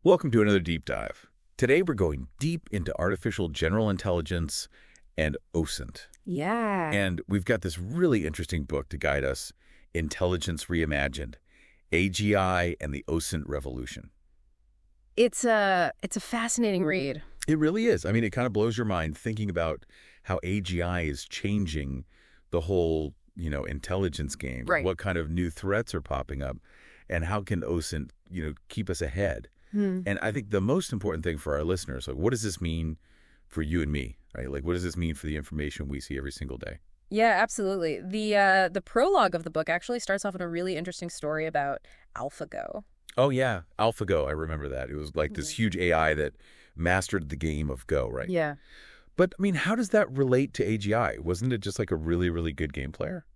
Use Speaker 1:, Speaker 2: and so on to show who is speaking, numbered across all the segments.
Speaker 1: Welcome to another deep dive. Today we're going deep into artificial general intelligence and OSINT.
Speaker 2: Yeah.
Speaker 1: And we've got this really interesting book to guide us, Intelligence Reimagined, AGI and the OSINT Revolution.
Speaker 2: It's a fascinating read.
Speaker 1: It really is. I mean, it kind of blows your mind thinking about how AGI is changing the whole, intelligence game.
Speaker 2: Right.
Speaker 1: What kind of new threats are popping up and how can OSINT, keep us ahead? And I think the most important thing for our listeners, like, what does this mean for you and me, right? Like, what does this mean for the information we see every single day?
Speaker 2: Yeah, absolutely. The prologue of the book actually starts off in a really interesting story about AlphaGo.
Speaker 1: Oh, yeah. AlphaGo, I remember that. It was like this huge AI that mastered the game of Go, right?
Speaker 2: Yeah.
Speaker 1: But, I mean, how does that relate to AGI? Wasn't it just like a really, really good game player?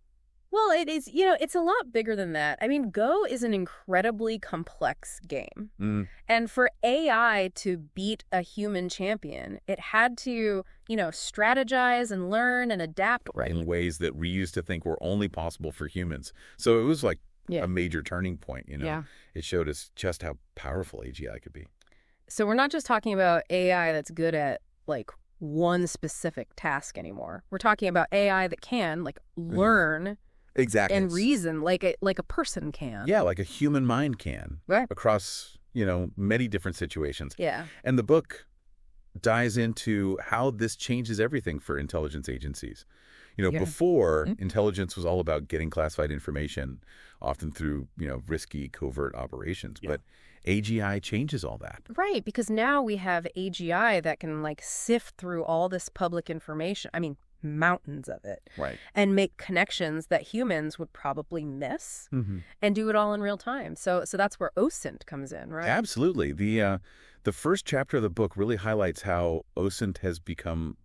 Speaker 2: Well, it is, it's a lot bigger than that. I mean, Go is an incredibly complex game. And for AI to beat a human champion, it had to, strategize and learn and adapt.
Speaker 1: Right. In ways that we used to think were only possible for humans. So it was like a major turning point,
Speaker 2: Yeah.
Speaker 1: It showed us just how powerful AGI could be.
Speaker 2: So we're not just talking about AI that's good at, one specific task anymore. We're talking about AI that can, learn...
Speaker 1: Exactly.
Speaker 2: And reason like a person can.
Speaker 1: Yeah, like a human mind can.
Speaker 2: Right.
Speaker 1: Across, many different situations.
Speaker 2: Yeah.
Speaker 1: And the book dives into how this changes everything for intelligence agencies. Before, intelligence was all about getting classified information, often through, risky covert operations. Yeah. But AGI changes all that.
Speaker 2: Right, because now we have AGI that can, sift through all this public information. I mean, mountains of it.
Speaker 1: Right.
Speaker 2: And make connections that humans would probably miss and do it all in real time. So that's where OSINT comes in, right?
Speaker 1: Absolutely. The first chapter of the book really highlights how OSINT has become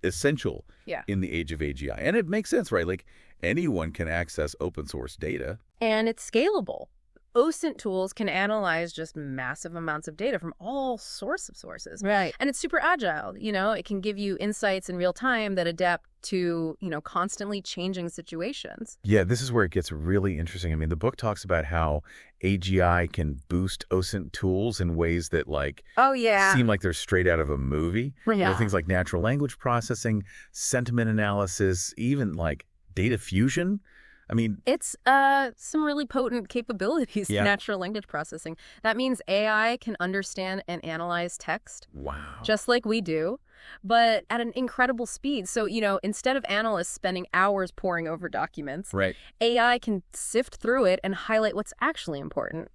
Speaker 1: essential in the age of AGI. And it makes sense, right? Like anyone can access open source data.
Speaker 2: And it's scalable. OSINT tools can analyze just massive amounts of data from all sorts of sources. Right. And it's super agile. It can give you insights in real time that adapt to, constantly changing situations.
Speaker 1: Yeah, this is where it gets really interesting. I mean, the book talks about how AGI can boost OSINT tools in ways that seem like they're straight out of a movie.
Speaker 2: Yeah.
Speaker 1: Things like natural language processing, sentiment analysis, even data fusion. I mean,
Speaker 2: it's some really potent capabilities, natural language processing. That means AI can understand and analyze text.
Speaker 1: Wow.
Speaker 2: Just like we do, but at an incredible speed. So, instead of analysts spending hours poring over documents,
Speaker 1: right,
Speaker 2: AI can sift through it and highlight what's actually important.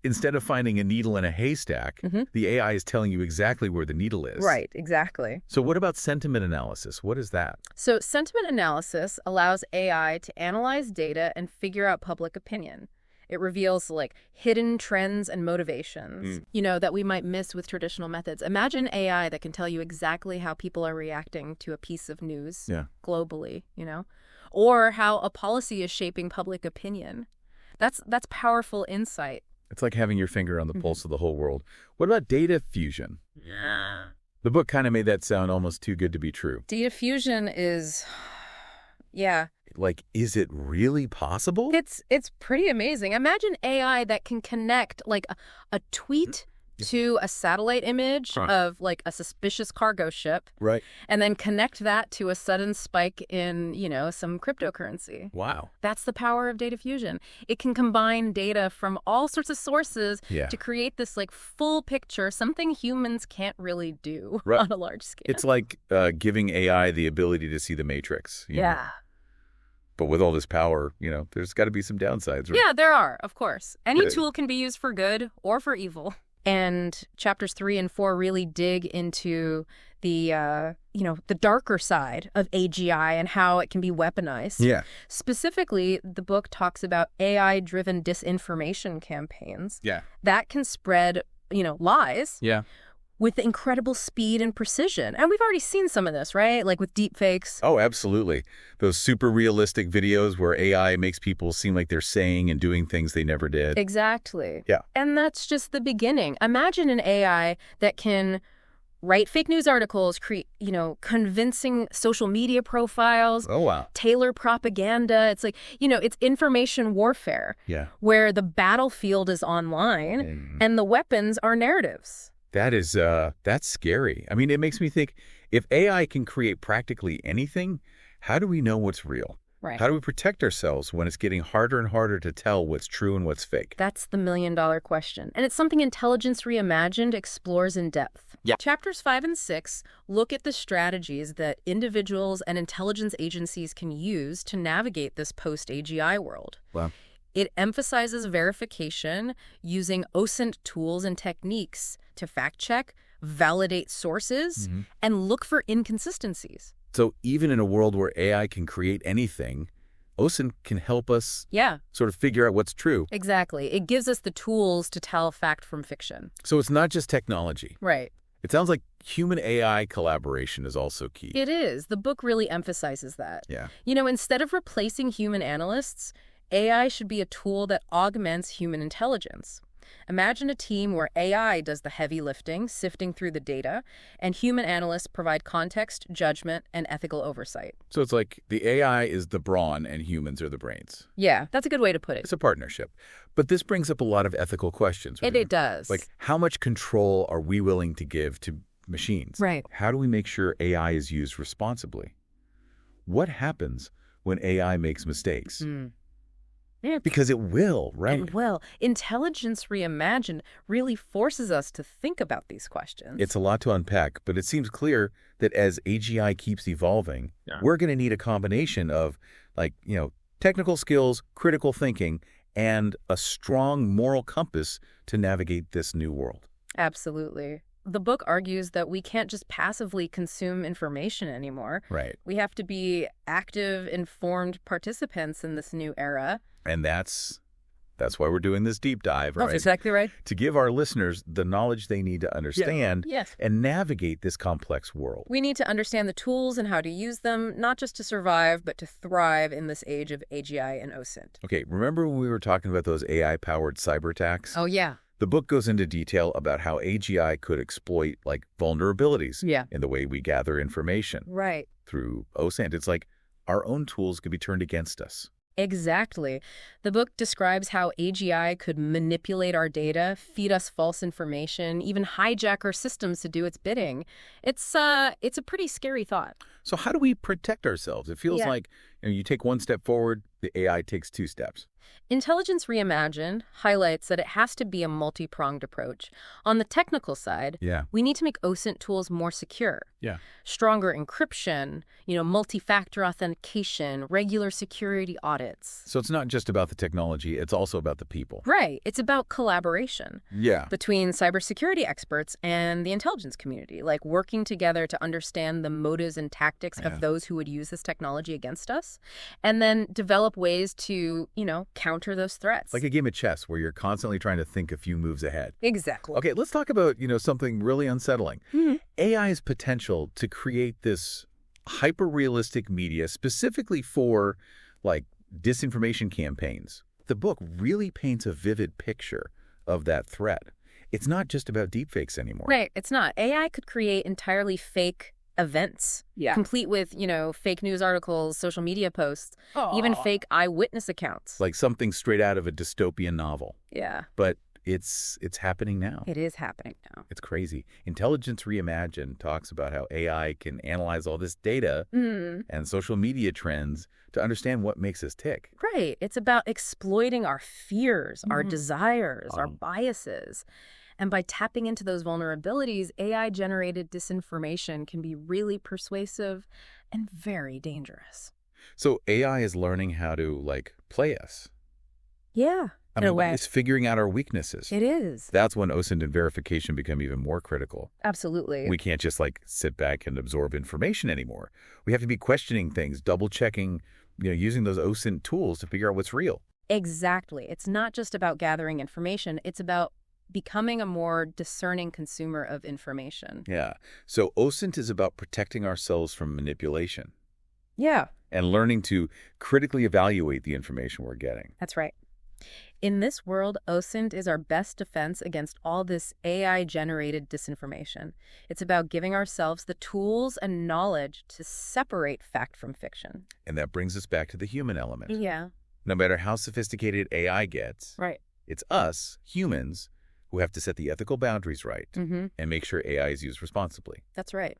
Speaker 1: Instead of finding a needle in a haystack, the AI is telling you exactly where the needle is.
Speaker 2: Right, exactly.
Speaker 1: So what about sentiment analysis? What is that?
Speaker 2: So sentiment analysis allows AI to analyze data and figure out public opinion. It reveals hidden trends and motivations, that we might miss with traditional methods. Imagine AI that can tell you exactly how people are reacting to a piece of news globally, or how a policy is shaping public opinion. That's powerful insight.
Speaker 1: It's like having your finger on the pulse of the whole world. What about data fusion? Yeah. The book kind of made that sound almost too good to be true.
Speaker 2: Data fusion is,
Speaker 1: is it really possible?
Speaker 2: It's pretty amazing. Imagine AI that can connect a tweet to a satellite image of a suspicious cargo ship.
Speaker 1: Right.
Speaker 2: And then connect that to a sudden spike in, some cryptocurrency.
Speaker 1: Wow.
Speaker 2: That's the power of data fusion. It can combine data from all sorts of sources to create this full picture, something humans can't really do on a large scale.
Speaker 1: It's like giving AI the ability to see the Matrix.
Speaker 2: Yeah.
Speaker 1: But with all this power, there's got to be some downsides. Right?
Speaker 2: Yeah, there are, of course. Any tool can be used for good or for evil. And chapters 3 and 4 really dig into the, the darker side of AGI and how it can be weaponized.
Speaker 1: Yeah.
Speaker 2: Specifically, the book talks about AI-driven disinformation campaigns.
Speaker 1: Yeah.
Speaker 2: That can spread, lies.
Speaker 1: Yeah.
Speaker 2: With incredible speed and precision. And we've already seen some of this, right? With deep fakes.
Speaker 1: Oh, absolutely. Those super realistic videos where AI makes people seem like they're saying and doing things they never did.
Speaker 2: Exactly.
Speaker 1: Yeah.
Speaker 2: And that's just the beginning. Imagine an AI that can write fake news articles, create, convincing social media profiles.
Speaker 1: Oh, wow.
Speaker 2: Tailor propaganda. It's like, it's information warfare.
Speaker 1: Yeah.
Speaker 2: Where the battlefield is online and the weapons are narratives.
Speaker 1: That's scary. I mean, it makes me think, if AI can create practically anything, how do we know what's real?
Speaker 2: Right.
Speaker 1: How do we protect ourselves when it's getting harder and harder to tell what's true and what's fake?
Speaker 2: That's the million-dollar question. And it's something Intelligence Reimagined explores in depth.
Speaker 1: Yeah.
Speaker 2: Chapters 5 and 6 look at the strategies that individuals and intelligence agencies can use to navigate this post-AGI world.
Speaker 1: Wow.
Speaker 2: It emphasizes verification using OSINT tools and techniques to fact-check, validate sources, and look for inconsistencies.
Speaker 1: So even in a world where AI can create anything, OSINT can help us sort of figure out what's true.
Speaker 2: Exactly. It gives us the tools to tell fact from fiction.
Speaker 1: So it's not just technology.
Speaker 2: Right.
Speaker 1: It sounds like human-AI collaboration is also key.
Speaker 2: It is. The book really emphasizes that.
Speaker 1: Yeah.
Speaker 2: Instead of replacing human analysts, AI should be a tool that augments human intelligence. Imagine a team where AI does the heavy lifting, sifting through the data, and human analysts provide context, judgment, and ethical oversight.
Speaker 1: So it's like the AI is the brawn and humans are the brains.
Speaker 2: Yeah, that's a good way to put it.
Speaker 1: It's a partnership. But this brings up a lot of ethical questions. Right?
Speaker 2: It does.
Speaker 1: Like, how much control are we willing to give to machines?
Speaker 2: Right.
Speaker 1: How do we make sure AI is used responsibly? What happens when AI makes mistakes? Yeah, because it will, right?
Speaker 2: It will. Intelligence Reimagined really forces us to think about these questions.
Speaker 1: It's a lot to unpack, but it seems clear that as AGI keeps evolving, we're going to need a combination of, technical skills, critical thinking, and a strong moral compass to navigate this new world.
Speaker 2: Absolutely. The book argues that we can't just passively consume information anymore.
Speaker 1: Right.
Speaker 2: We have to be active, informed participants in this new era.
Speaker 1: And that's why we're doing this deep dive, right?
Speaker 2: That's exactly right.
Speaker 1: To give our listeners the knowledge they need to understand and navigate this complex world.
Speaker 2: We need to understand the tools and how to use them, not just to survive, but to thrive in this age of AGI and OSINT.
Speaker 1: Okay, remember when we were talking about those AI-powered cyber attacks?
Speaker 2: Oh, yeah.
Speaker 1: The book goes into detail about how AGI could exploit, vulnerabilities in the way we gather information.
Speaker 2: Right.
Speaker 1: Through OSINT. It's like our own tools could be turned against us.
Speaker 2: Exactly. The book describes how AGI could manipulate our data, feed us false information, even hijack our systems to do its bidding. It's a pretty scary thought.
Speaker 1: So how do we protect ourselves? It feels like you take one step forward, the AI takes two steps.
Speaker 2: Intelligence Reimagined highlights that it has to be a multi-pronged approach. On the technical side, we need to make OSINT tools more secure.
Speaker 1: Yeah.
Speaker 2: Stronger encryption, multi-factor authentication, regular security audits.
Speaker 1: So it's not just about the technology, it's also about the people.
Speaker 2: Right. It's about collaboration.
Speaker 1: Yeah.
Speaker 2: Between cybersecurity experts and the intelligence community, working together to understand the motives and tactics of those who would use this technology against us, and then develop ways to, counter those threats.
Speaker 1: Like a game of chess where you're constantly trying to think a few moves ahead.
Speaker 2: Exactly.
Speaker 1: Okay, let's talk about, something really unsettling. AI's potential to create this hyper-realistic media specifically for, disinformation campaigns. The book really paints a vivid picture of that threat. It's not just about deepfakes anymore.
Speaker 2: Right, it's not. AI could create entirely fake events, complete with, fake news articles, social media posts, even fake eyewitness accounts.
Speaker 1: Like something straight out of a dystopian novel.
Speaker 2: Yeah.
Speaker 1: But it's happening now.
Speaker 2: It is happening now.
Speaker 1: It's crazy. Intelligence Reimagined talks about how AI can analyze all this data and social media trends to understand what makes us tick.
Speaker 2: Right. It's about exploiting our fears, our desires, our biases. And by tapping into those vulnerabilities, AI-generated disinformation can be really persuasive and very dangerous.
Speaker 1: So AI is learning how to, play us.
Speaker 2: Yeah, in a way.
Speaker 1: It's figuring out our weaknesses.
Speaker 2: It is.
Speaker 1: That's when OSINT and verification become even more critical.
Speaker 2: Absolutely.
Speaker 1: We can't just, sit back and absorb information anymore. We have to be questioning things, double-checking, using those OSINT tools to figure out what's real.
Speaker 2: Exactly. It's not just about gathering information. It's about becoming a more discerning consumer of information.
Speaker 1: Yeah. So OSINT is about protecting ourselves from manipulation.
Speaker 2: Yeah.
Speaker 1: And learning to critically evaluate the information we're getting.
Speaker 2: That's right. In this world, OSINT is our best defense against all this AI-generated disinformation. It's about giving ourselves the tools and knowledge to separate fact from fiction.
Speaker 1: And that brings us back to the human element.
Speaker 2: Yeah.
Speaker 1: No matter how sophisticated AI gets,
Speaker 2: Right.
Speaker 1: it's us, humans, who have to set the ethical boundaries right and make sure AI is used responsibly.
Speaker 2: That's right.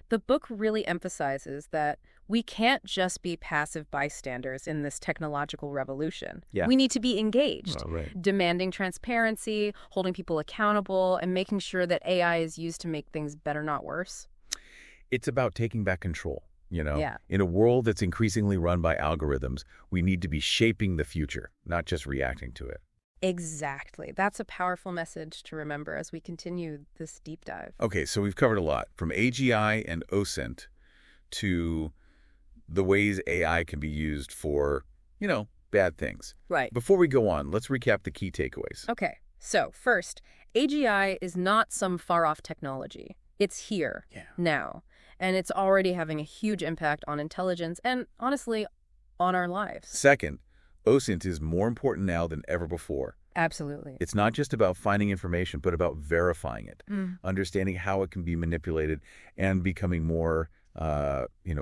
Speaker 2: The book really emphasizes that we can't just be passive bystanders in this technological revolution.
Speaker 1: Yeah.
Speaker 2: We need to be engaged,
Speaker 1: Right.
Speaker 2: demanding transparency, holding people accountable, and making sure that AI is used to make things better, not worse.
Speaker 1: It's about taking back control,
Speaker 2: Yeah.
Speaker 1: In a world that's increasingly run by algorithms, we need to be shaping the future, not just reacting to it.
Speaker 2: Exactly. That's a powerful message to remember as we continue this deep dive.
Speaker 1: Okay, so we've covered a lot, from AGI and OSINT to the ways AI can be used for, bad things.
Speaker 2: Right.
Speaker 1: Before we go on, let's recap the key takeaways.
Speaker 2: Okay. So first, AGI is not some far-off technology. It's here, now, and it's already having a huge impact on intelligence and, honestly, on our lives.
Speaker 1: Second, OSINT is more important now than ever before.
Speaker 2: Absolutely.
Speaker 1: It's not just about finding information, but about verifying it, understanding how it can be manipulated, and becoming more,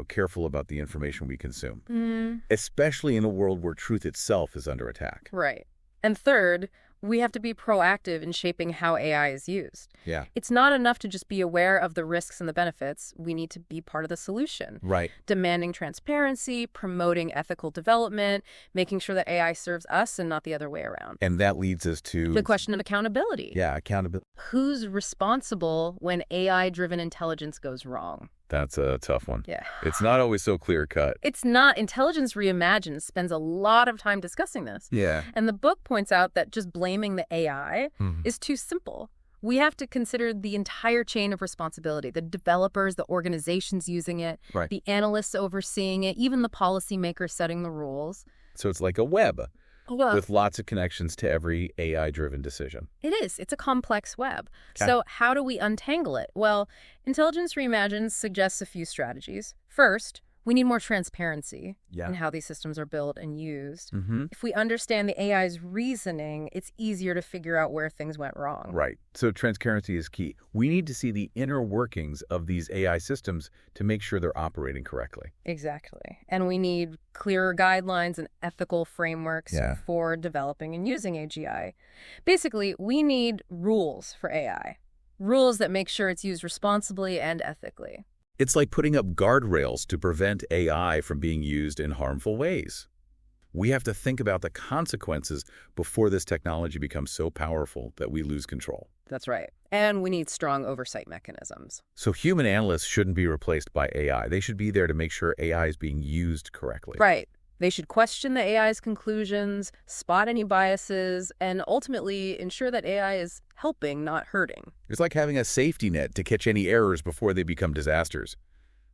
Speaker 1: careful about the information we consume, especially in a world where truth itself is under attack.
Speaker 2: Right. And third, we have to be proactive in shaping how AI is used.
Speaker 1: Yeah.
Speaker 2: It's not enough to just be aware of the risks and the benefits. We need to be part of the solution.
Speaker 1: Right.
Speaker 2: Demanding transparency, promoting ethical development, making sure that AI serves us and not the other way around.
Speaker 1: And that leads us to
Speaker 2: The question of accountability.
Speaker 1: Yeah, accountability.
Speaker 2: Who's responsible when AI-driven intelligence goes wrong?
Speaker 1: That's a tough one.
Speaker 2: Yeah.
Speaker 1: It's not always so clear-cut.
Speaker 2: It's not. Intelligence Reimagined spends a lot of time discussing this.
Speaker 1: Yeah.
Speaker 2: And the book points out that just blaming the AI is too simple. We have to consider the entire chain of responsibility, the developers, the organizations using it,
Speaker 1: Right.
Speaker 2: the analysts overseeing it, even the policymakers setting the rules.
Speaker 1: So it's like a web
Speaker 2: Well,
Speaker 1: with lots of connections to every AI-driven decision.
Speaker 2: it is. It's a complex web.
Speaker 1: 'Kay.
Speaker 2: So how do we untangle it? Well, Intelligence Reimagined suggests a few strategies. First, we need more transparency in how these systems are built and used. If we understand the AI's reasoning, it's easier to figure out where things went wrong.
Speaker 1: Right. So transparency is key. We need to see the inner workings of these AI systems to make sure they're operating correctly.
Speaker 2: Exactly. And we need clearer guidelines and ethical frameworks for developing and using AGI. Basically, we need rules for AI. Rules that make sure it's used responsibly and ethically.
Speaker 1: It's like putting up guardrails to prevent AI from being used in harmful ways. We have to think about the consequences before this technology becomes so powerful that we lose control.
Speaker 2: That's right. And we need strong oversight mechanisms.
Speaker 1: So human analysts shouldn't be replaced by AI. They should be there to make sure AI is being used correctly.
Speaker 2: Right. They should question the AI's conclusions, spot any biases, and ultimately ensure that AI is helping, not hurting.
Speaker 1: It's like having a safety net to catch any errors before they become disasters.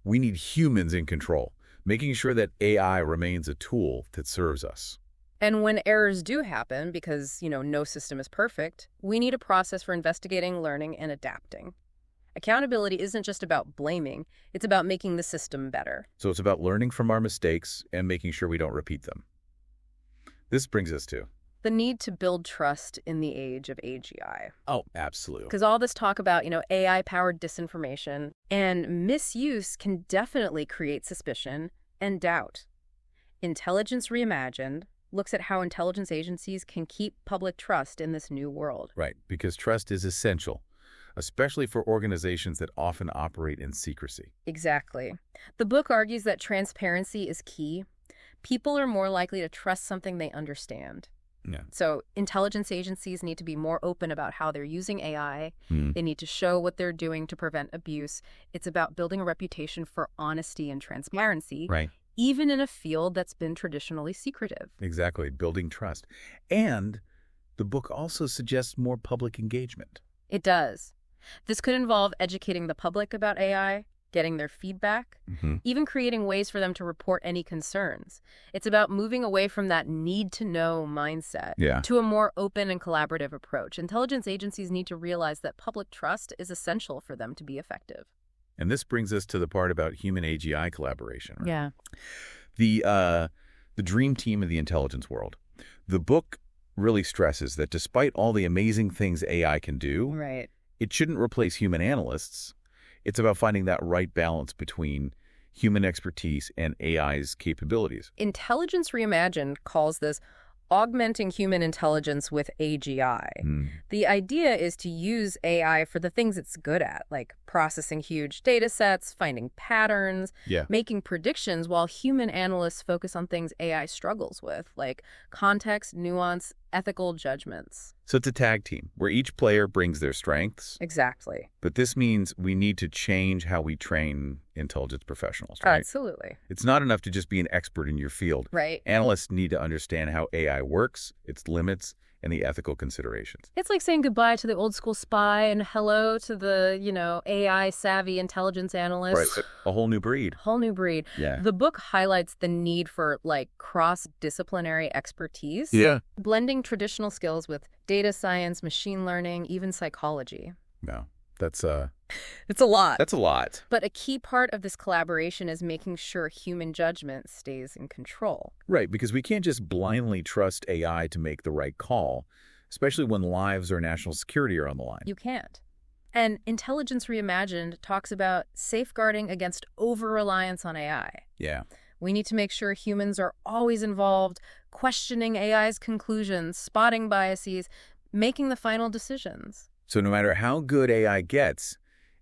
Speaker 1: We need humans in control, making sure that AI remains a tool that serves us.
Speaker 2: And when errors do happen, because, no system is perfect, we need a process for investigating, learning, and adapting. Accountability isn't just about blaming, it's about making the system better.
Speaker 1: So it's about learning from our mistakes and making sure we don't repeat them. This brings us to
Speaker 2: the need to build trust in the age of AGI.
Speaker 1: Oh, absolutely.
Speaker 2: Because all this talk about, AI-powered disinformation and misuse can definitely create suspicion and doubt. Intelligence Reimagined looks at how intelligence agencies can keep public trust in this new world.
Speaker 1: Right, because trust is essential, especially for organizations that often operate in secrecy.
Speaker 2: Exactly. The book argues that transparency is key. People are more likely to trust something they understand.
Speaker 1: Yeah.
Speaker 2: So intelligence agencies need to be more open about how they're using AI. They need to show what they're doing to prevent abuse. It's about building a reputation for honesty and transparency,
Speaker 1: Right.
Speaker 2: even in a field that's been traditionally secretive.
Speaker 1: Exactly, building trust. And the book also suggests more public engagement.
Speaker 2: It does. This could involve educating the public about AI, getting their feedback, even creating ways for them to report any concerns. It's about moving away from that need-to-know mindset to a more open and collaborative approach. Intelligence agencies need to realize that public trust is essential for them to be effective.
Speaker 1: And this brings us to the part about human AGI collaboration. Right?
Speaker 2: Yeah.
Speaker 1: The dream team of the intelligence world. The book really stresses that despite all the amazing things AI can do,
Speaker 2: Right.
Speaker 1: it shouldn't replace human analysts. It's about finding that right balance between human expertise and AI's capabilities.
Speaker 2: Intelligence Reimagined calls this augmenting human intelligence with AGI. The idea is to use AI for the things it's good at, like processing huge data sets, finding patterns, making predictions, while human analysts focus on things AI struggles with, like context, nuance, ethical judgments.
Speaker 1: So it's a tag team where each player brings their strengths.
Speaker 2: Exactly.
Speaker 1: But this means we need to change how we train intelligence professionals, right?
Speaker 2: Absolutely.
Speaker 1: It's not enough to just be an expert in your field.
Speaker 2: Right.
Speaker 1: Analysts need to understand how AI works, its limits, and the ethical considerations.
Speaker 2: It's like saying goodbye to the old school spy and hello to the, AI savvy intelligence analyst.
Speaker 1: Right. A whole new breed.
Speaker 2: Whole new breed.
Speaker 1: Yeah.
Speaker 2: The book highlights the need for cross-disciplinary expertise.
Speaker 1: Yeah.
Speaker 2: Blending traditional skills with data science, machine learning, even psychology.
Speaker 1: No, that's
Speaker 2: It's a lot.
Speaker 1: That's a lot.
Speaker 2: But a key part of this collaboration is making sure human judgment stays in control.
Speaker 1: Right, because we can't just blindly trust AI to make the right call, especially when lives or national security are on the line.
Speaker 2: You can't. And Intelligence Reimagined talks about safeguarding against over-reliance on AI.
Speaker 1: Yeah.
Speaker 2: We need to make sure humans are always involved, questioning AI's conclusions, spotting biases, making the final decisions.
Speaker 1: So no matter how good AI gets,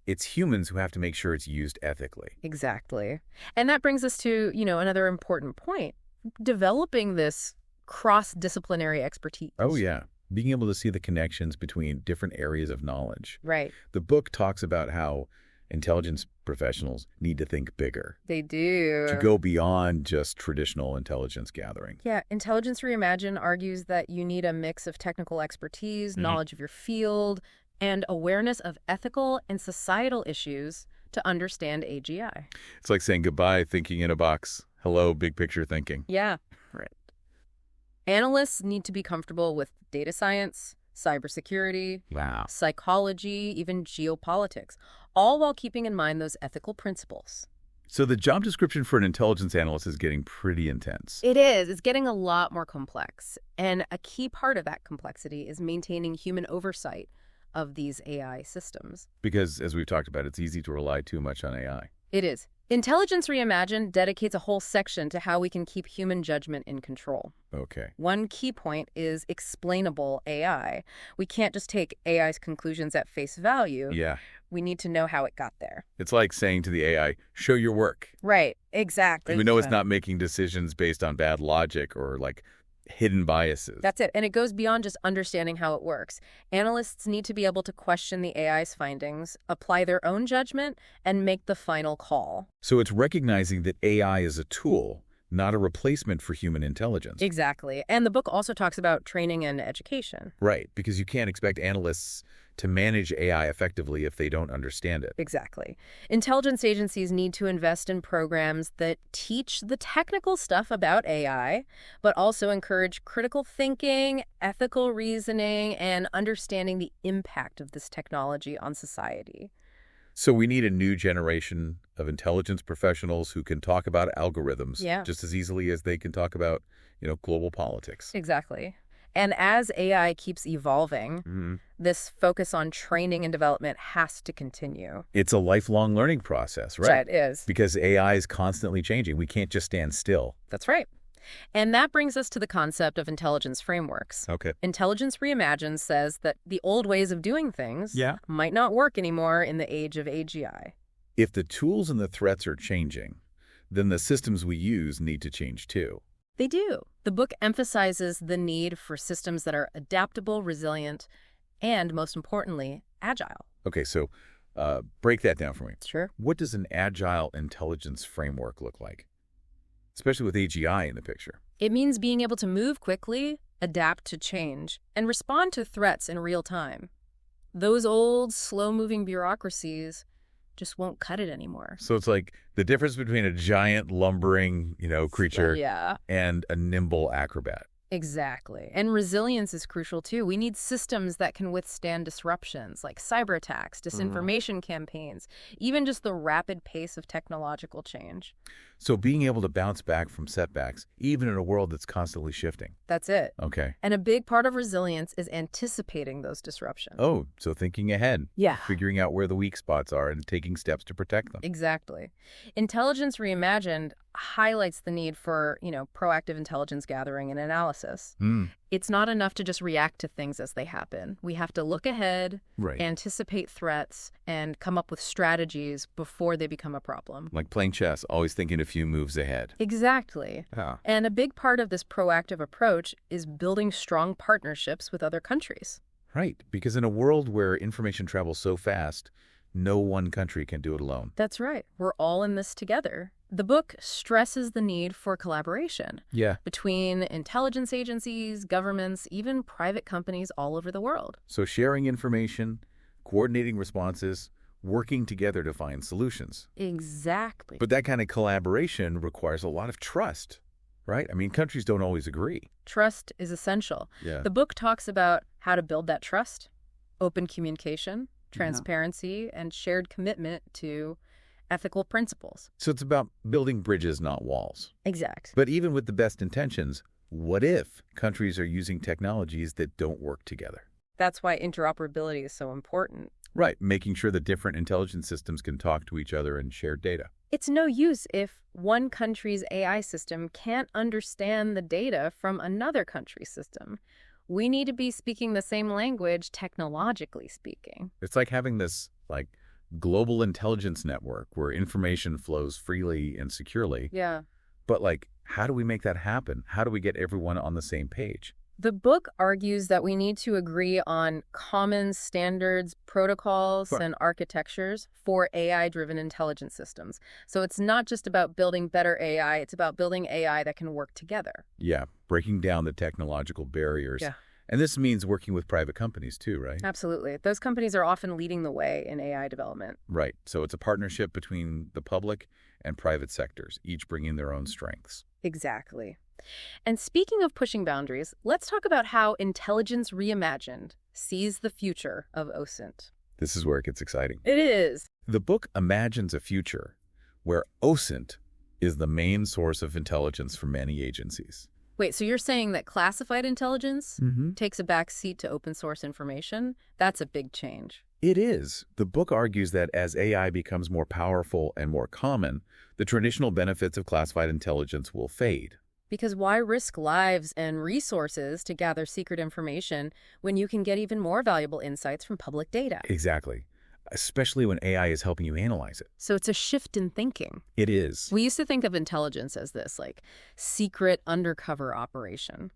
Speaker 1: it's humans who have to make sure it's used ethically.
Speaker 2: Exactly. And that brings us to, another important point, developing this cross-disciplinary expertise.
Speaker 1: Oh, yeah. Being able to see the connections between different areas of knowledge.
Speaker 2: Right.
Speaker 1: The book talks about how intelligence professionals need to think bigger.
Speaker 2: They do.
Speaker 1: To go beyond just traditional intelligence gathering.
Speaker 2: Yeah, Intelligence Reimagined argues that you need a mix of technical expertise, knowledge of your field, and awareness of ethical and societal issues to understand AGI.
Speaker 1: It's like saying goodbye thinking in a box. Hello, big picture thinking.
Speaker 2: Yeah.
Speaker 1: Right.
Speaker 2: Analysts need to be comfortable with data science, cybersecurity, psychology, even geopolitics, all while keeping in mind those ethical principles.
Speaker 1: So the job description for an intelligence analyst is getting pretty intense.
Speaker 2: It is. It's getting a lot more complex. And a key part of that complexity is maintaining human oversight of these AI systems.
Speaker 1: Because, as we've talked about, it's easy to rely too much on AI.
Speaker 2: It is. Intelligence Reimagined dedicates a whole section to how we can keep human judgment in control.
Speaker 1: Okay.
Speaker 2: One key point is explainable AI. We can't just take AI's conclusions at face value.
Speaker 1: Yeah.
Speaker 2: We need to know how it got there.
Speaker 1: It's like saying to the AI, show your work.
Speaker 2: Right, exactly.
Speaker 1: We know it's not making decisions based on bad logic or hidden biases.
Speaker 2: That's it. And it goes beyond just understanding how it works. Analysts need to be able to question the AI's findings, apply their own judgment, and make the final call.
Speaker 1: So it's recognizing that AI is a tool, not a replacement for human intelligence.
Speaker 2: Exactly. And the book also talks about training and education.
Speaker 1: Right, because you can't expect analysts to manage AI effectively if they don't understand it.
Speaker 2: Exactly. Intelligence agencies need to invest in programs that teach the technical stuff about AI, but also encourage critical thinking, ethical reasoning, and understanding the impact of this technology on society.
Speaker 1: So we need a new generation of intelligence professionals who can talk about algorithms just as easily as they can talk about, global politics.
Speaker 2: Exactly. And as AI keeps evolving, this focus on training and development has to continue.
Speaker 1: It's a lifelong learning process, right?
Speaker 2: It is.
Speaker 1: Because AI is constantly changing. We can't just stand still.
Speaker 2: That's right. And that brings us to the concept of intelligence frameworks.
Speaker 1: Okay.
Speaker 2: Intelligence Reimagined says that the old ways of doing things might not work anymore in the age of AGI.
Speaker 1: If the tools and the threats are changing, then the systems we use need to change too.
Speaker 2: They do. The book emphasizes the need for systems that are adaptable, resilient, and most importantly, agile.
Speaker 1: Okay, so break that down for me.
Speaker 2: Sure.
Speaker 1: What does an agile intelligence framework look like? Especially with AGI in the picture.
Speaker 2: It means being able to move quickly, adapt to change, and respond to threats in real time. Those old, slow-moving bureaucracies just won't cut it anymore.
Speaker 1: So it's like the difference between a giant lumbering, creature and a nimble acrobat.
Speaker 2: Exactly. And resilience is crucial too. We need systems that can withstand disruptions like cyber attacks, disinformation campaigns, even just the rapid pace of technological change.
Speaker 1: So being able to bounce back from setbacks, even in a world that's constantly shifting.
Speaker 2: That's it.
Speaker 1: Okay.
Speaker 2: And a big part of resilience is anticipating those disruptions.
Speaker 1: Oh, so thinking ahead.
Speaker 2: Yeah.
Speaker 1: Figuring out where the weak spots are and taking steps to protect them.
Speaker 2: Exactly. Intelligence Reimagined highlights the need for, proactive intelligence gathering and analysis. It's not enough to just react to things as they happen. We have to look ahead, anticipate threats, and come up with strategies before they become a problem.
Speaker 1: Like playing chess, always thinking a few moves ahead.
Speaker 2: Exactly.
Speaker 1: Yeah.
Speaker 2: And a big part of this proactive approach is building strong partnerships with other countries.
Speaker 1: Right, because in a world where information travels so fast, no one country can do it alone.
Speaker 2: That's right. We're all in this together. The book stresses the need for collaboration between intelligence agencies, governments, even private companies all over the world.
Speaker 1: So sharing information, coordinating responses, working together to find solutions.
Speaker 2: Exactly.
Speaker 1: But that kind of collaboration requires a lot of trust, right? I mean, countries don't always agree.
Speaker 2: Trust is essential.
Speaker 1: Yeah.
Speaker 2: The book talks about how to build that trust, open communication, transparency, and shared commitment to ethical principles.
Speaker 1: So it's about building bridges, not walls.
Speaker 2: Exact.
Speaker 1: But even with the best intentions, what if countries are using technologies that don't work together?
Speaker 2: That's why interoperability is so important.
Speaker 1: Right, making sure that different intelligence systems can talk to each other and share data.
Speaker 2: It's no use if one country's AI system can't understand the data from another country's system. We need to be speaking the same language, technologically speaking.
Speaker 1: It's like having this, global intelligence network where information flows freely and securely.
Speaker 2: Yeah.
Speaker 1: But, how do we make that happen? How do we get everyone on the same page?
Speaker 2: The book argues that we need to agree on common standards, protocols, and architectures for AI-driven intelligence systems. So it's not just about building better AI, it's about building AI that can work together.
Speaker 1: Yeah, breaking down the technological barriers.
Speaker 2: Yeah.
Speaker 1: And this means working with private companies too, right?
Speaker 2: Absolutely. Those companies are often leading the way in AI development.
Speaker 1: Right. So it's a partnership between the public and private sectors, each bringing their own strengths.
Speaker 2: Exactly. And speaking of pushing boundaries, let's talk about how Intelligence Reimagined sees the future of OSINT.
Speaker 1: This is where it gets exciting.
Speaker 2: It is.
Speaker 1: The book imagines a future where OSINT is the main source of intelligence for many agencies.
Speaker 2: Wait, so you're saying that classified intelligence takes a back seat to open source information? That's a big change.
Speaker 1: It is. The book argues that as AI becomes more powerful and more common, the traditional benefits of classified intelligence will fade.
Speaker 2: Because why risk lives and resources to gather secret information when you can get even more valuable insights from public data?
Speaker 1: Exactly. Especially when AI is helping you analyze it.
Speaker 2: So it's a shift in thinking.
Speaker 1: It is.
Speaker 2: We used to think of intelligence as this, secret undercover operation.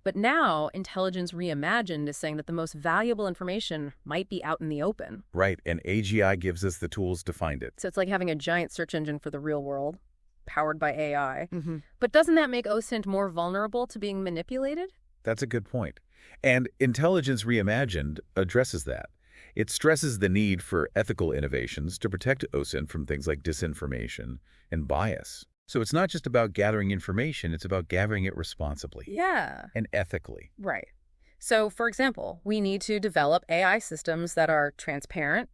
Speaker 2: But now, Intelligence Reimagined is saying that the most valuable information might be out in the open.
Speaker 1: Right, and AGI gives us the tools to find it.
Speaker 2: So it's like having a giant search engine for the real world, powered by AI. But doesn't that make OSINT more vulnerable to being manipulated?
Speaker 1: That's a good point. And Intelligence Reimagined addresses that. It stresses the need for ethical innovations to protect OSINT from things like disinformation and bias. So it's not just about gathering information, it's about gathering it responsibly.
Speaker 2: Yeah.
Speaker 1: And ethically.
Speaker 2: Right. So, for example, we need to develop AI systems that are transparent,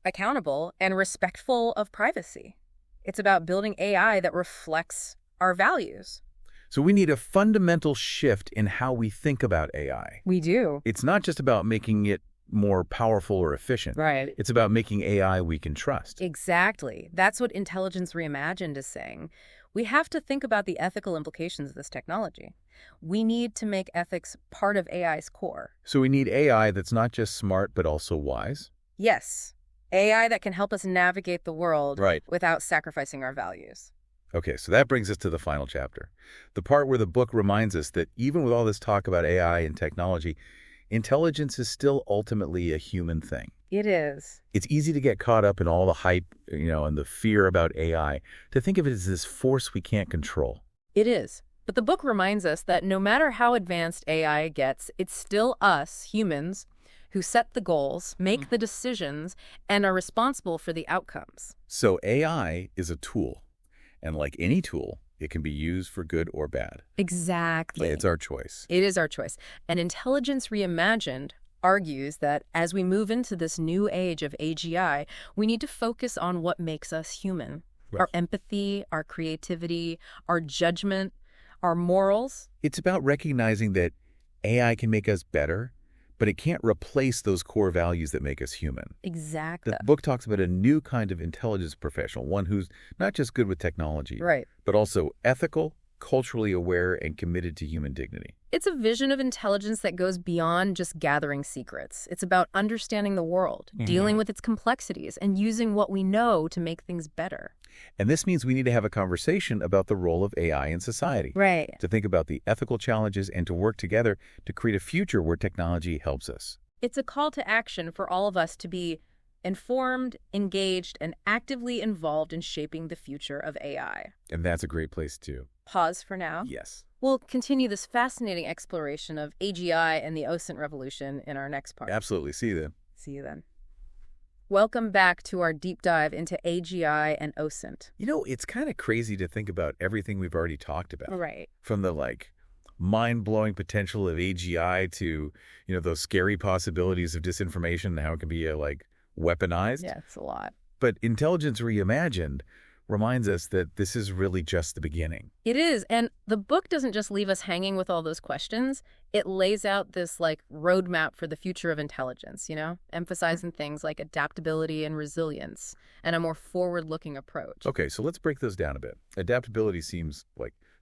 Speaker 2: accountable, and respectful of privacy. It's about building AI that reflects our values.
Speaker 1: So we need a fundamental shift in how we think about AI.
Speaker 2: We do.
Speaker 1: It's not just about making it more powerful or efficient.
Speaker 2: Right.
Speaker 1: It's about making AI we can trust.
Speaker 2: Exactly. That's what Intelligence Reimagined is saying. We have to think about the ethical implications of this technology. We need to make ethics part of AI's core.
Speaker 1: So we need AI that's not just smart, but also wise?
Speaker 2: Yes. AI that can help us navigate the world without sacrificing our values.
Speaker 1: Okay, so that brings us to the final chapter. The part where the book reminds us that even with all this talk about AI and technology, intelligence is still ultimately a human thing.
Speaker 2: It is.
Speaker 1: It's easy to get caught up in all the hype, and the fear about AI, to think of it as this force we can't control.
Speaker 2: It is. But the book reminds us that no matter how advanced AI gets, it's still us, humans, who set the goals, make the decisions, and are responsible for the outcomes.
Speaker 1: So AI is a tool. And like any tool, It can be used for good or bad.
Speaker 2: Exactly.
Speaker 1: It's our choice.
Speaker 2: It is our choice. And Intelligence Reimagined argues that as we move into this new age of AGI, we need to focus on what makes us human.
Speaker 1: Right.
Speaker 2: Our empathy, our creativity, our judgment, our morals.
Speaker 1: It's about recognizing that AI can make us better, but it can't replace those core values that make us human.
Speaker 2: Exactly.
Speaker 1: The book talks about a new kind of intelligence professional, one who's not just good with technology,
Speaker 2: Right,
Speaker 1: but also ethical, culturally aware, and committed to human dignity.
Speaker 2: It's a vision of intelligence that goes beyond just gathering secrets. It's about understanding the world, dealing with its complexities, and using what we know to make things better.
Speaker 1: And this means we need to have a conversation about the role of AI in society.
Speaker 2: Right.
Speaker 1: To think about the ethical challenges and to work together to create a future where technology helps us.
Speaker 2: It's a call to action for all of us to be informed, engaged, and actively involved in shaping the future of AI.
Speaker 1: And that's a great place to
Speaker 2: Pause for now.
Speaker 1: Yes.
Speaker 2: We'll continue this fascinating exploration of AGI and the OSINT Revolution in our next part.
Speaker 1: Absolutely. See you then.
Speaker 2: See you then. Welcome back to our deep dive into AGI and OSINT.
Speaker 1: You know, it's kind of crazy to think about everything we've already talked about.
Speaker 2: Right.
Speaker 1: From the mind-blowing potential of AGI to, those scary possibilities of disinformation and how it can be weaponized.
Speaker 2: Yeah, it's a lot.
Speaker 1: But Intelligence Reimagined reminds us that this is really just the beginning.
Speaker 2: It is. And the book doesn't just leave us hanging with all those questions. It lays out this roadmap for the future of intelligence, emphasizing things like adaptability and resilience and a more forward-looking approach.
Speaker 1: Okay, so let's break those down a bit. Adaptability seems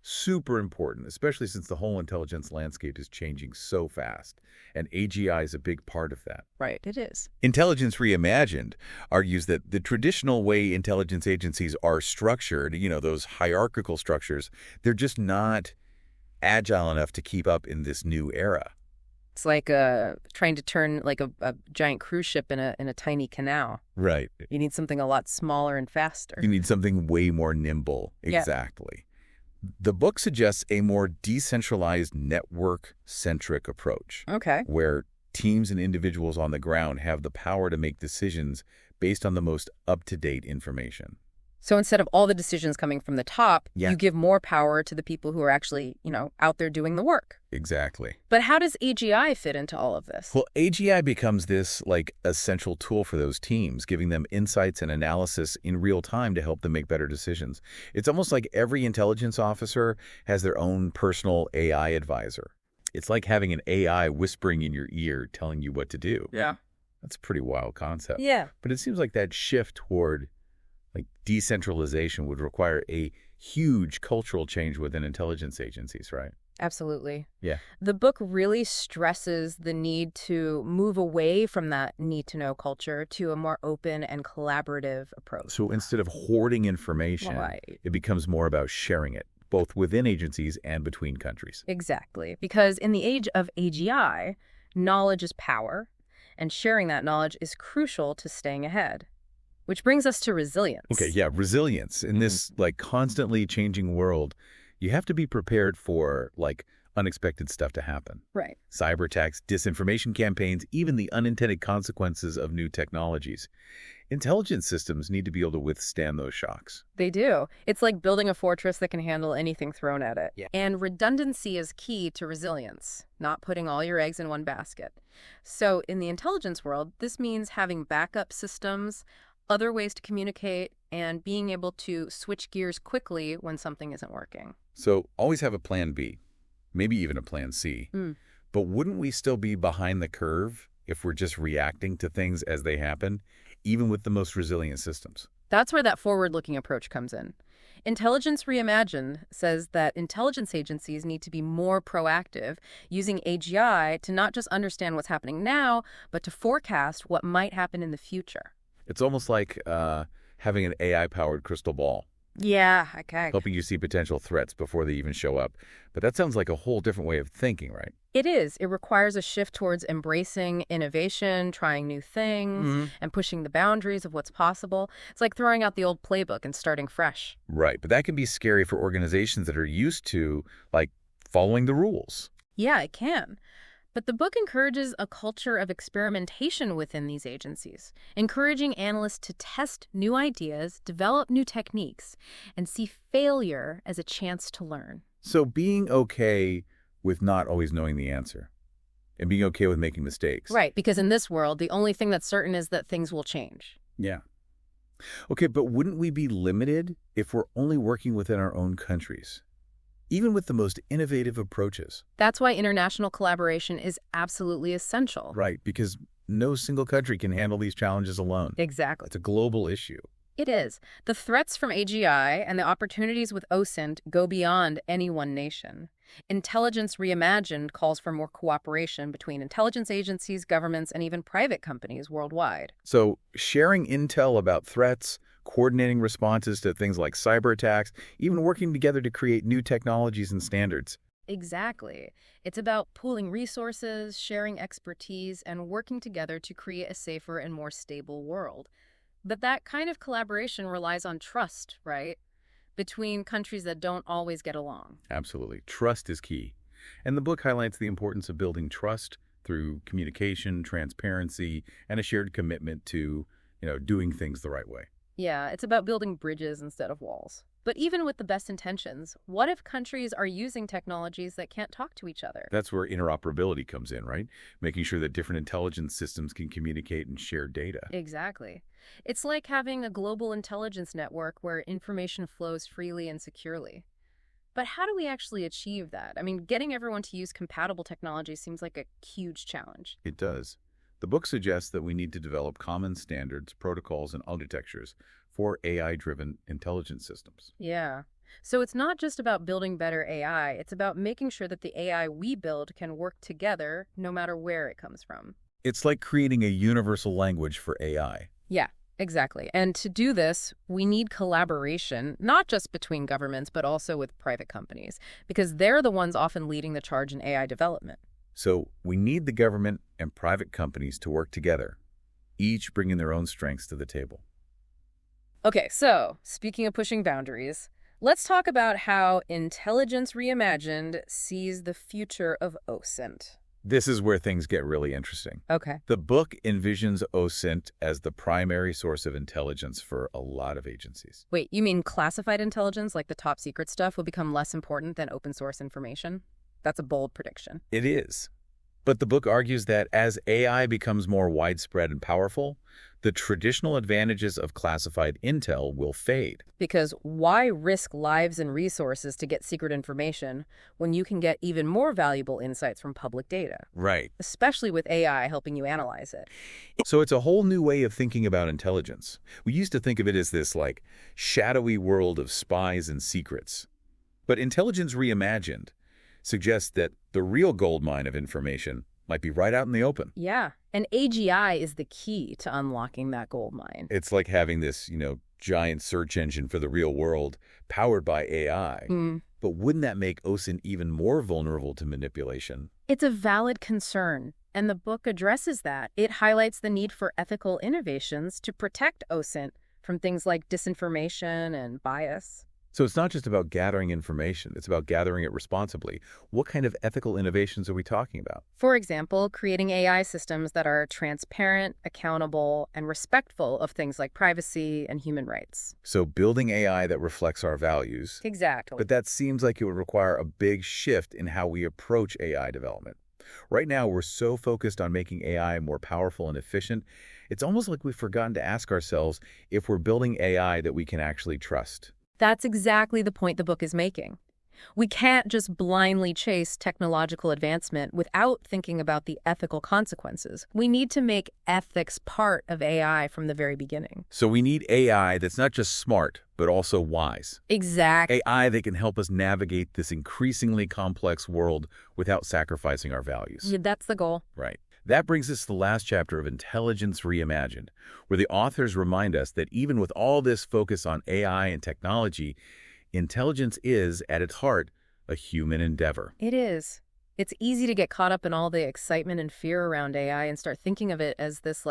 Speaker 1: super important, especially since the whole intelligence landscape is changing so fast. And AGI is a big part of that.
Speaker 2: Right, it is.
Speaker 1: Intelligence Reimagined argues that the traditional way intelligence agencies are structured, those hierarchical structures, they're just not agile enough to keep up in this new era.
Speaker 2: It's like trying to turn a giant cruise ship in a tiny canal.
Speaker 1: Right.
Speaker 2: You need something a lot smaller and faster.
Speaker 1: You need something way more nimble. Exactly. Yeah. The book suggests a more decentralized, network-centric approach.
Speaker 2: Okay.
Speaker 1: Where teams and individuals on the ground have the power to make decisions based on the most up-to-date information.
Speaker 2: So instead of all the decisions coming from the top,
Speaker 1: Yeah.
Speaker 2: you give more power to the people who are actually, out there doing the work.
Speaker 1: Exactly.
Speaker 2: But how does AGI fit into all of this?
Speaker 1: Well, AGI becomes this essential tool for those teams, giving them insights and analysis in real time to help them make better decisions. It's almost like every intelligence officer has their own personal AI advisor. It's like having an AI whispering in your ear telling you what to do.
Speaker 2: Yeah.
Speaker 1: That's a pretty wild concept.
Speaker 2: Yeah.
Speaker 1: But it seems like that shift toward decentralization would require a huge cultural change within intelligence agencies, right?
Speaker 2: Absolutely.
Speaker 1: Yeah.
Speaker 2: The book really stresses the need to move away from that need-to-know culture to a more open and collaborative approach.
Speaker 1: So instead of hoarding information, It becomes more about sharing it, both within agencies and between countries.
Speaker 2: Exactly. Because in the age of AGI, knowledge is power, and sharing that knowledge is crucial to staying ahead. Which brings us to resilience.
Speaker 1: Okay, yeah, resilience. In this constantly changing world, you have to be prepared for unexpected stuff to happen.
Speaker 2: Right.
Speaker 1: Cyber attacks, disinformation campaigns, even the unintended consequences of new technologies. Intelligence systems need to be able to withstand those shocks.
Speaker 2: They do. It's like building a fortress that can handle anything thrown at it.
Speaker 1: Yeah.
Speaker 2: And redundancy is key to resilience, not putting all your eggs in one basket. So in the intelligence world, this means having backup systems, other ways to communicate, and being able to switch gears quickly when something isn't working.
Speaker 1: So always have a plan B, maybe even a plan C. But wouldn't we still be behind the curve if we're just reacting to things as they happen, even with the most resilient systems?
Speaker 2: That's where that forward-looking approach comes in. Intelligence Reimagined says that intelligence agencies need to be more proactive, using AGI to not just understand what's happening now, but to forecast what might happen in the future.
Speaker 1: It's almost like having an AI-powered crystal ball.
Speaker 2: Yeah, okay.
Speaker 1: Helping you see potential threats before they even show up. But that sounds like a whole different way of thinking, right?
Speaker 2: It is. It requires a shift towards embracing innovation, trying new things, and pushing the boundaries of what's possible. It's like throwing out the old playbook and starting fresh.
Speaker 1: Right, but that can be scary for organizations that are used to, following the rules.
Speaker 2: Yeah, it can. But the book encourages a culture of experimentation within these agencies, encouraging analysts to test new ideas, develop new techniques, and see failure as a chance to learn.
Speaker 1: So being okay with not always knowing the answer and being okay with making mistakes.
Speaker 2: Right, because in this world, the only thing that's certain is that things will change.
Speaker 1: Yeah. Okay, but wouldn't we be limited if we're only working within our own countries, even with the most innovative approaches?
Speaker 2: That's why international collaboration is absolutely essential.
Speaker 1: Right, because no single country can handle these challenges alone.
Speaker 2: Exactly.
Speaker 1: It's a global issue.
Speaker 2: It is. The threats from AGI and the opportunities with OSINT go beyond any one nation. Intelligence Reimagined calls for more cooperation between intelligence agencies, governments, and even private companies worldwide.
Speaker 1: So sharing intel about threats, coordinating responses to things like cyber attacks, even working together to create new technologies and standards.
Speaker 2: Exactly. It's about pooling resources, sharing expertise, and working together to create a safer and more stable world. But that kind of collaboration relies on trust, right? Between countries that don't always get along.
Speaker 1: Absolutely. Trust is key. And the book highlights the importance of building trust through communication, transparency, and a shared commitment to, doing things the right way.
Speaker 2: Yeah, it's about building bridges instead of walls. But even with the best intentions, what if countries are using technologies that can't talk to each other?
Speaker 1: That's where interoperability comes in, right? Making sure that different intelligence systems can communicate and share data.
Speaker 2: Exactly. It's like having a global intelligence network where information flows freely and securely. But how do we actually achieve that? I mean, getting everyone to use compatible technology seems like a huge challenge.
Speaker 1: It does. The book suggests that we need to develop common standards, protocols, and architectures for AI-driven intelligence systems.
Speaker 2: Yeah. So it's not just about building better AI, it's about making sure that the AI we build can work together no matter where it comes from.
Speaker 1: It's like creating a universal language for AI.
Speaker 2: Yeah, exactly. And to do this, we need collaboration, not just between governments, but also with private companies, because they're the ones often leading the charge in AI development.
Speaker 1: So we need the government and private companies to work together, each bringing their own strengths to the table.
Speaker 2: Okay, so speaking of pushing boundaries, let's talk about how Intelligence Reimagined sees the future of OSINT.
Speaker 1: This is where things get really interesting.
Speaker 2: Okay.
Speaker 1: The book envisions OSINT as the primary source of intelligence for a lot of agencies.
Speaker 2: Wait, you mean classified intelligence, like the top secret stuff, will become less important than open source information? That's a bold prediction.
Speaker 1: It is. But the book argues that as AI becomes more widespread and powerful, the traditional advantages of classified intel will fade.
Speaker 2: Because why risk lives and resources to get secret information when you can get even more valuable insights from public data?
Speaker 1: Right.
Speaker 2: Especially with AI helping you analyze it.
Speaker 1: So it's a whole new way of thinking about intelligence. We used to think of it as this, shadowy world of spies and secrets. But Intelligence Reimagined suggests that the real goldmine of information might be right out in the open.
Speaker 2: Yeah, and AGI is the key to unlocking that gold mine.
Speaker 1: It's like having this, giant search engine for the real world powered by AI. But wouldn't that make OSINT even more vulnerable to manipulation?
Speaker 2: It's a valid concern, and the book addresses that. It highlights the need for ethical innovations to protect OSINT from things like disinformation and bias.
Speaker 1: So it's not just about gathering information, it's about gathering it responsibly. What kind of ethical innovations are we talking about?
Speaker 2: For example, creating AI systems that are transparent, accountable, and respectful of things like privacy and human rights.
Speaker 1: So building AI that reflects our values.
Speaker 2: Exactly.
Speaker 1: But that seems like it would require a big shift in how we approach AI development. Right now, we're so focused on making AI more powerful and efficient, it's almost like we've forgotten to ask ourselves if we're building AI that we can actually trust.
Speaker 2: That's exactly the point the book is making. We can't just blindly chase technological advancement without thinking about the ethical consequences. We need to make ethics part of AI from the very beginning.
Speaker 1: So we need AI that's not just smart, but also wise.
Speaker 2: Exactly.
Speaker 1: AI that can help us navigate this increasingly complex world without sacrificing our values.
Speaker 2: Yeah, that's the goal.
Speaker 1: Right. That brings us to the last chapter of Intelligence Reimagined, where the authors remind us that even with all this focus on AI and technology, intelligence is, at its heart, a human endeavor.
Speaker 2: It is. It's easy to get caught up in all the excitement and fear around AI and start thinking of it as this,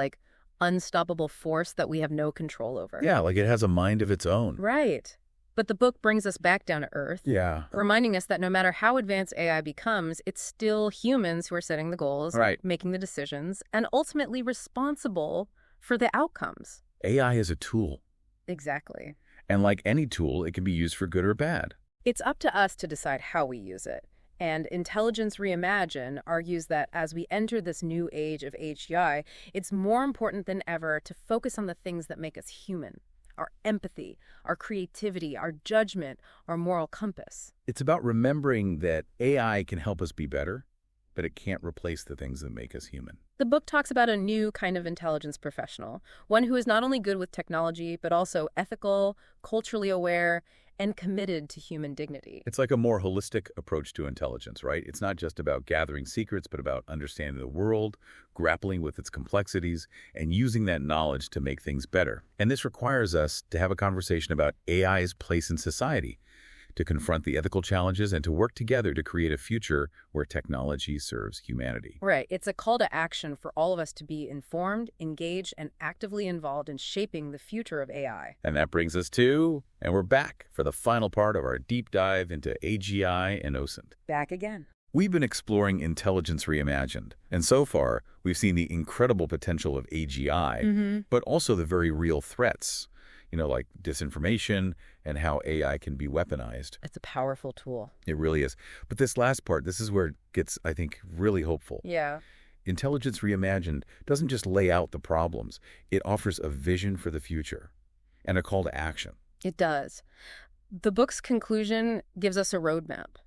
Speaker 2: unstoppable force that we have no control over.
Speaker 1: Yeah, like it has a mind of its own.
Speaker 2: Right. But the book brings us back down to earth,
Speaker 1: Yeah.
Speaker 2: reminding us that no matter how advanced AI becomes, it's still humans who are setting the goals,
Speaker 1: Right.
Speaker 2: making the decisions, and ultimately responsible for the outcomes.
Speaker 1: AI is a tool.
Speaker 2: Exactly.
Speaker 1: And like any tool, it can be used for good or bad.
Speaker 2: It's up to us to decide how we use it. And Intelligence Reimagined argues that as we enter this new age of AGI, it's more important than ever to focus on the things that make us human. Our empathy, our creativity, our judgment, our moral compass.
Speaker 1: It's about remembering that AI can help us be better, but it can't replace the things that make us human.
Speaker 2: The book talks about a new kind of intelligence professional, one who is not only good with technology, but also ethical, culturally aware, and committed to human dignity.
Speaker 1: It's like a more holistic approach to intelligence, right? It's not just about gathering secrets, but about understanding the world, grappling with its complexities, and using that knowledge to make things better. And this requires us to have a conversation about AI's place in society, to confront the ethical challenges, and to work together to create a future where technology serves humanity.
Speaker 2: Right. It's a call to action for all of us to be informed, engaged, and actively involved in shaping the future of AI.
Speaker 1: And that brings us to, and we're back for the final part of our deep dive into AGI and OSINT.
Speaker 2: Back again.
Speaker 1: We've been exploring Intelligence Reimagined, and so far, we've seen the incredible potential of AGI, but also the very real threats, like disinformation and how AI can be weaponized.
Speaker 2: It's a powerful tool.
Speaker 1: It really is. But this last part, this is where it gets, I think, really hopeful.
Speaker 2: Yeah.
Speaker 1: Intelligence Reimagined doesn't just lay out the problems. It offers a vision for the future and a call to action.
Speaker 2: It does. The book's conclusion gives us a roadmap,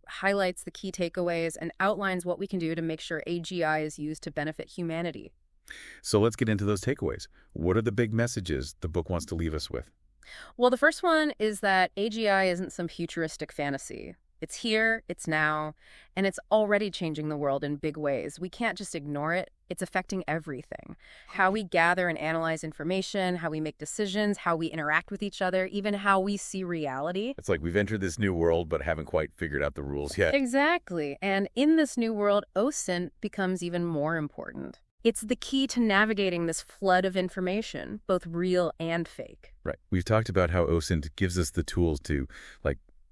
Speaker 2: highlights the key takeaways and outlines what we can do to make sure AGI is used to benefit humanity.
Speaker 1: So let's get into those takeaways. What are the big messages the book wants to leave us with?
Speaker 2: Well, the first one is that AGI isn't some futuristic fantasy. It's here, it's now, and it's already changing the world in big ways. We can't just ignore it. It's affecting everything. How we gather and analyze information, how we make decisions, how we interact with each other, even how we see reality.
Speaker 1: It's like we've entered this new world but haven't quite figured out the rules yet.
Speaker 2: Exactly. And in this new world, OSINT becomes even more important. It's the key to navigating this flood of information, both real and fake.
Speaker 1: Right. We've talked about how OSINT gives us the tools to,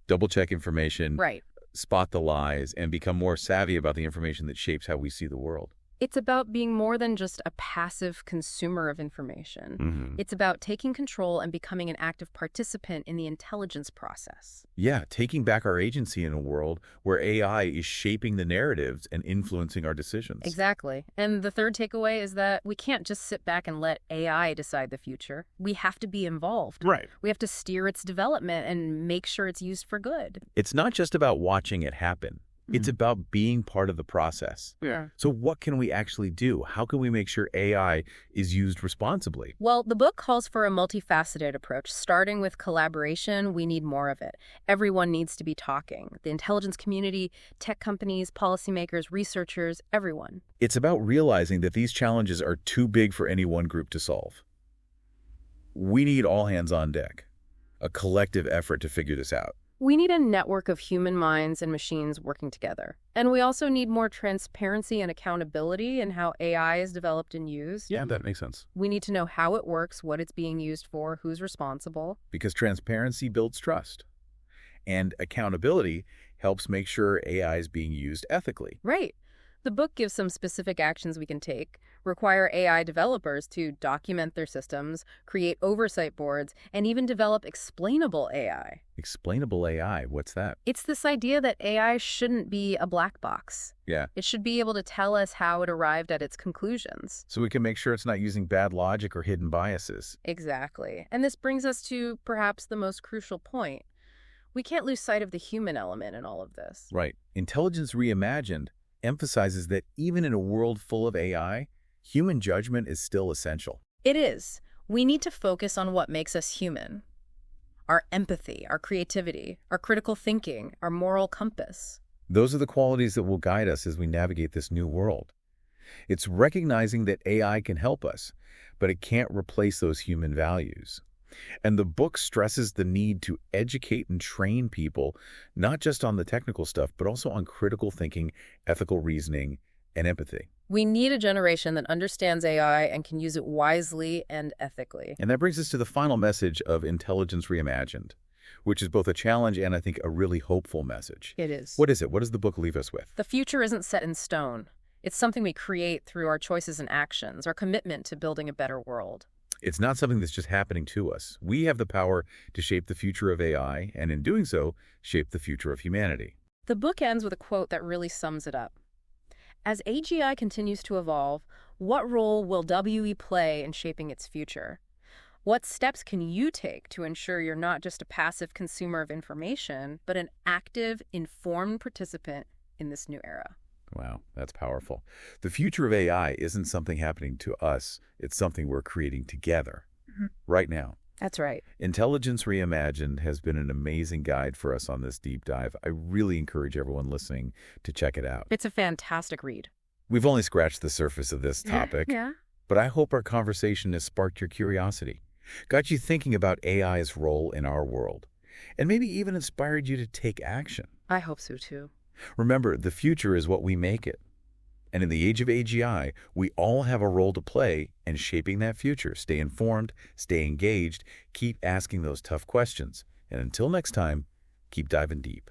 Speaker 1: double-check information,
Speaker 2: right,
Speaker 1: spot the lies, and become more savvy about the information that shapes how we see the world.
Speaker 2: It's about being more than just a passive consumer of information. It's about taking control and becoming an active participant in the intelligence process.
Speaker 1: Yeah, taking back our agency in a world where AI is shaping the narratives and influencing our decisions.
Speaker 2: Exactly. And the third takeaway is that we can't just sit back and let AI decide the future. We have to be involved.
Speaker 1: Right.
Speaker 2: We have to steer its development and make sure it's used for good.
Speaker 1: It's not just about watching it happen. It's about being part of the process.
Speaker 2: Yeah.
Speaker 1: So what can we actually do? How can we make sure AI is used responsibly?
Speaker 2: Well, the book calls for a multifaceted approach. Starting with collaboration, we need more of it. Everyone needs to be talking. The intelligence community, tech companies, policymakers, researchers, everyone.
Speaker 1: It's about realizing that these challenges are too big for any one group to solve. We need all hands on deck, a collective effort to figure this out.
Speaker 2: We need a network of human minds and machines working together. And we also need more transparency and accountability in how AI is developed and used.
Speaker 1: Yeah, that makes sense.
Speaker 2: We need to know how it works, what it's being used for, who's responsible.
Speaker 1: Because transparency builds trust. And accountability helps make sure AI is being used ethically.
Speaker 2: Right. The book gives some specific actions we can take, require AI developers to document their systems, create oversight boards, and even develop explainable AI.
Speaker 1: Explainable AI, what's that?
Speaker 2: It's this idea that AI shouldn't be a black box.
Speaker 1: Yeah.
Speaker 2: It should be able to tell us how it arrived at its conclusions.
Speaker 1: So we can make sure it's not using bad logic or hidden biases.
Speaker 2: Exactly. And this brings us to perhaps the most crucial point. We can't lose sight of the human element in all of this.
Speaker 1: Right. Intelligence Reimagined emphasizes that even in a world full of AI, human judgment is still essential.
Speaker 2: It is. We need to focus on what makes us human. Our empathy, our creativity, our critical thinking, our moral compass.
Speaker 1: Those are the qualities that will guide us as we navigate this new world. It's recognizing that AI can help us, but it can't replace those human values. And the book stresses the need to educate and train people, not just on the technical stuff, but also on critical thinking, ethical reasoning, and empathy.
Speaker 2: We need a generation that understands AI and can use it wisely and ethically.
Speaker 1: And that brings us to the final message of Intelligence Reimagined. which is both a challenge and, I think, a really hopeful message.
Speaker 2: It is.
Speaker 1: What is it? What does the book leave us with?
Speaker 2: The future isn't set in stone. It's something we create through our choices and actions, our commitment to building a better world.
Speaker 1: It's not something that's just happening to us. We have the power to shape the future of AI, and in doing so, shape the future of humanity.
Speaker 2: The book ends with a quote that really sums it up. As AGI continues to evolve, what role will WE play in shaping its future? What steps can you take to ensure you're not just a passive consumer of information, but an active, informed participant in this new era?
Speaker 1: Wow, that's powerful. The future of AI isn't something happening to us. It's something we're creating together right now.
Speaker 2: That's right.
Speaker 1: Intelligence Reimagined has been an amazing guide for us on this deep dive. I really encourage everyone listening to check it out.
Speaker 2: It's a fantastic read.
Speaker 1: We've only scratched the surface of this topic, but I hope our conversation has sparked your curiosity, got you thinking about AI's role in our world, and maybe even inspired you to take action.
Speaker 2: I hope so, too.
Speaker 1: Remember, the future is what we make it. And in the age of AGI, we all have a role to play in shaping that future. Stay informed, stay engaged, keep asking those tough questions. And until next time, keep diving deep.